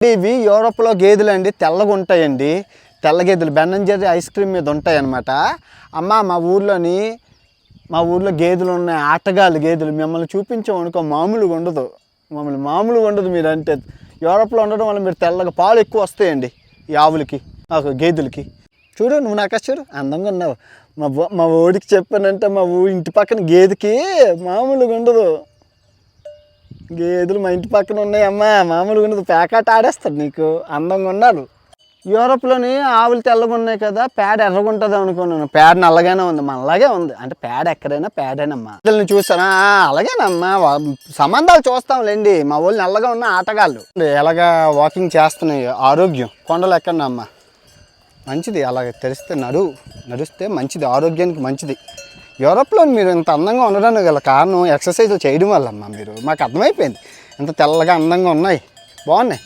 ఇవి యూరోప్లో గేదెలు అండి, తెల్లగా ఉంటాయండి. తెల్ల గేదెలు Ben and Jerry ice cream మీద ఉంటాయి అన్నమాట. అమ్మ మా ఊర్లో గేదెలు ఉన్నాయి, ఆటగాళ్ళు గేదెలు. మిమ్మల్ని చూపించామనుకో మామూలుగా ఉండదు, మామూలుగా ఉండదు. మీరు అంటే యూరోప్లో ఉండడం వల్ల మీరు తెల్లగా పాలు ఎక్కువ వస్తాయండి ఈ ఆవులకి, గేదెలకి. చూడు నువ్వు నాకు చూడు అందంగా ఉన్నావు. మా ఊడికి చెప్పానంటే మా ఇంటి పక్కన గేదెకి మామూలుగా ఉండదు. గేదెలు మా ఇంటి పక్కన ఉన్నాయమ్మా, మామూలుగా ఉండదు. పేకాట ఆడేస్తాడు నీకు. అందంగా ఉన్నారు. యూరోప్లోని ఆవులు తెల్లగా ఉన్నాయి కదా, పేడ ఎర్రగా ఉంటుంది అనుకున్నాను. పేడ నల్లగానే ఉంది, మనలాగే ఉంది. అంటే పేడ ఎక్కడైనా పేడేనమ్మా. గేదెలను చూసానా? అలాగేనమ్మా, సంబంధాలు చూస్తాంలేండి. మా వాళ్ళు నల్లగా ఉన్న ఆటగాళ్ళు ఎలాగా వాకింగ్ చేస్తున్నాయి. ఆరోగ్యం కొండలు ఎక్కడమ్మా మంచిది. అలాగ తెరిస్తే నడుస్తే మంచిది, ఆరోగ్యానికి మంచిది. యూరోప్లో మీరు ఇంత అందంగా ఉండడానికి గల కారణం ఎక్సర్సైజులు చేయడం వల్ల అమ్మా. మాకు అర్థమైపోయింది. ఇంత తెల్లగా అందంగా ఉన్నాయి, బాగున్నాయి.